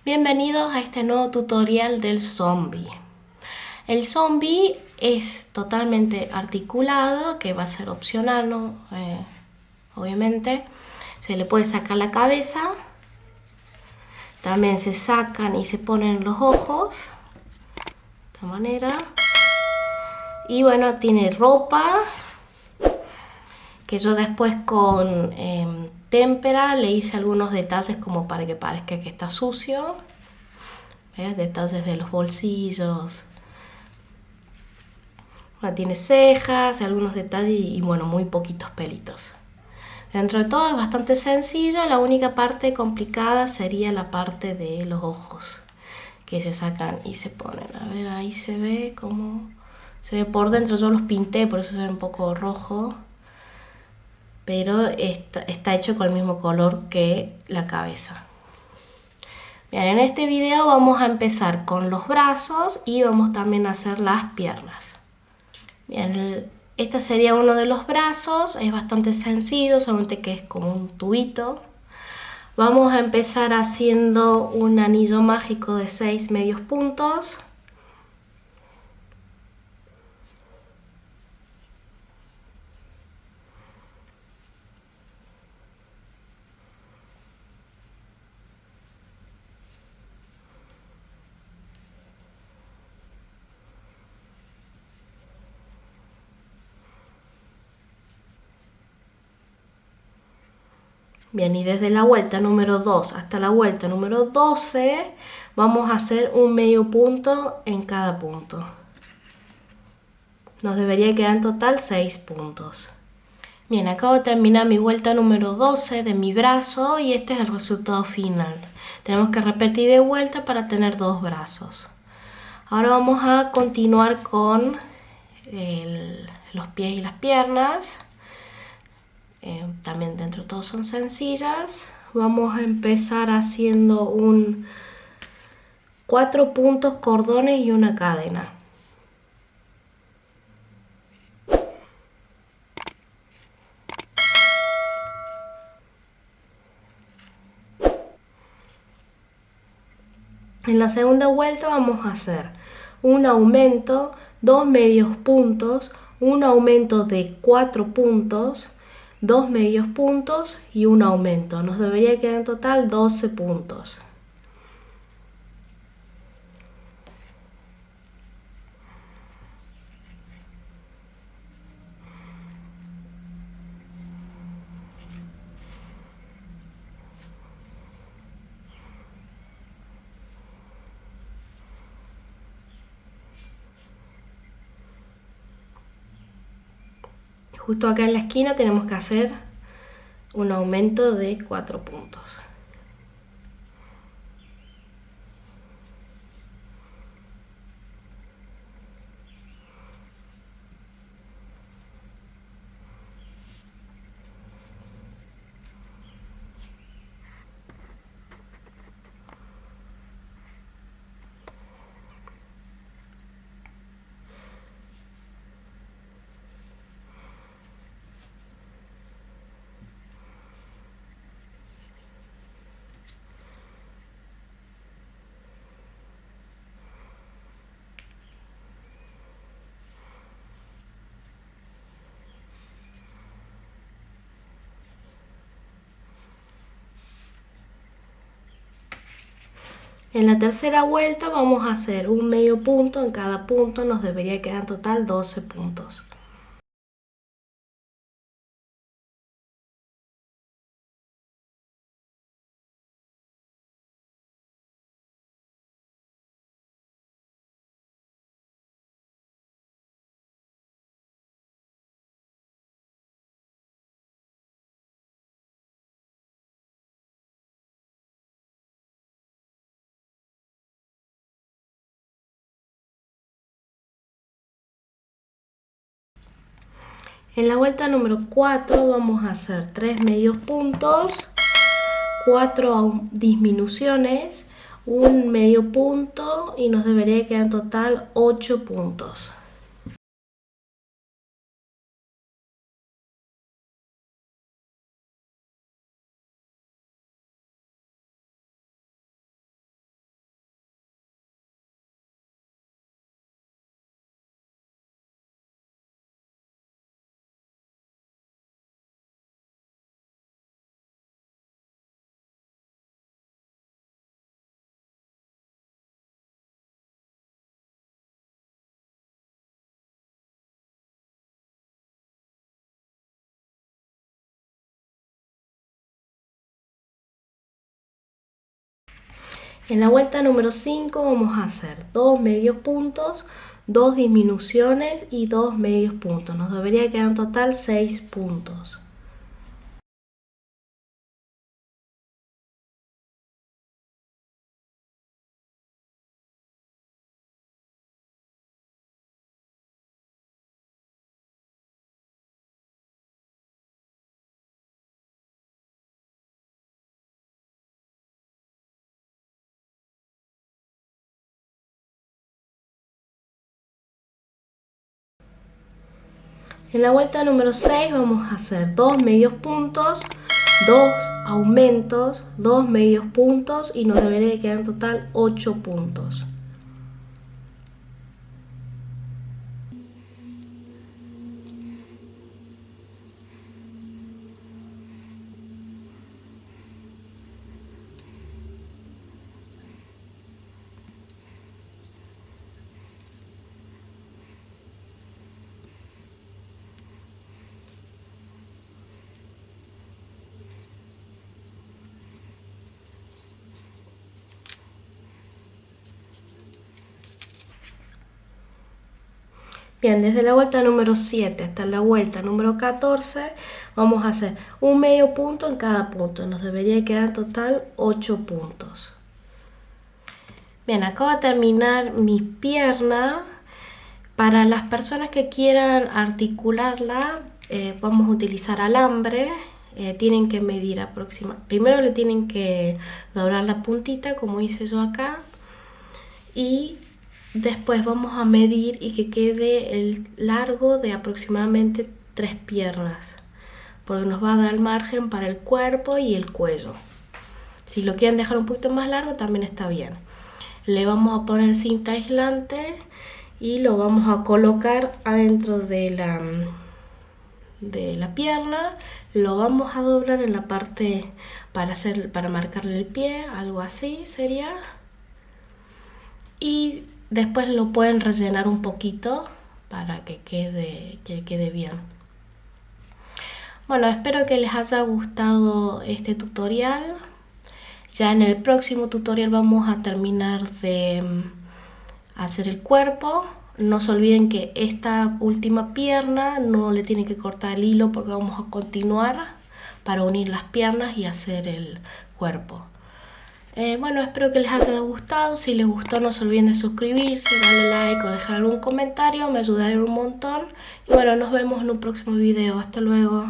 Bienvenidos a este nuevo tutorial del zombie. El zombie es totalmente articulado, que va a ser opcional, ¿no? Obviamente. Se le puede sacar la cabeza. También se sacan y se ponen los ojos. De esta manera. Y bueno, tiene ropa. Que yo después con témpera le hice algunos detalles como para que parezca que está sucio. Detalles de los bolsillos. Bueno, tiene cejas, algunos detalles y bueno, muy poquitos pelitos. Dentro de todo es bastante sencillo, la única parte complicada sería la parte de los ojos, que se sacan y se ponen. A ver, ahí se ve cómo se ve por dentro, yo los pinté, por eso se ve un poco rojo, pero está hecho con el mismo color que la cabeza. Bien, en este video vamos a empezar con los brazos y vamos también a hacer las piernas. Bien, este sería uno de los brazos, es bastante sencillo, solamente que es como un tubito. Vamos a empezar haciendo un anillo mágico de 6 medios puntos. Bien, y desde la vuelta número 2 hasta la vuelta número 12 vamos a hacer un medio punto en cada punto. Nos debería quedar en total 6 puntos. Bien, acabo de terminar mi vuelta número 12 de mi brazo y este es el resultado final. Tenemos que repetir de vuelta para tener dos brazos. Ahora vamos a continuar con los pies y las piernas. También dentro de todo son sencillas. Vamos a empezar haciendo 4 puntos, cordones y una cadena. En la segunda vuelta vamos a hacer un aumento, 2 medios puntos, un aumento de 4 puntos, 2 medios puntos y un aumento. Nos debería quedar en total 12 puntos. Justo acá en la esquina tenemos que hacer un aumento de 4 puntos. En la tercera vuelta vamos a hacer un medio punto en cada punto, nos debería quedar en total 12 puntos. En la vuelta número 4 vamos a hacer 3 medios puntos, 4 disminuciones, un medio punto y nos debería quedar en total 8 puntos. En la vuelta número 5 vamos a hacer 2 medios puntos, 2 disminuciones y 2 medios puntos. Nos debería quedar en total 6 puntos. En la vuelta número 6 vamos a hacer 2 medios puntos, 2 aumentos, 2 medios puntos y nos debería quedar en total 8 puntos. Bien, desde la vuelta número 7 hasta la vuelta número 14 vamos a hacer un medio punto en cada punto. Nos debería quedar en total 8 puntos. Bien, acabo de terminar mi pierna. Para las personas que quieran articularla, vamos a utilizar alambre. Tienen que medir aproximadamente. Primero le tienen que doblar la puntita, como hice yo acá. Y después vamos a medir y que quede el largo de aproximadamente 3 piernas, porque nos va a dar margen para el cuerpo y el cuello. Si lo quieren dejar un poquito más largo también está bien. Le vamos a poner cinta aislante y lo vamos a colocar adentro de la pierna. Lo vamos a doblar en la parte para marcarle el pie, algo así sería. Y después lo pueden rellenar un poquito para que quede bien. Bueno, espero que les haya gustado este tutorial. Ya en el próximo tutorial vamos a terminar de hacer el cuerpo. No se olviden que esta última pierna no le tienen que cortar el hilo porque vamos a continuar para unir las piernas y hacer el cuerpo. Bueno, espero que les haya gustado. Si les gustó, no se olviden de suscribirse, darle like o dejar algún comentario, me ayudaría un montón. Y bueno, nos vemos en un próximo video. Hasta luego.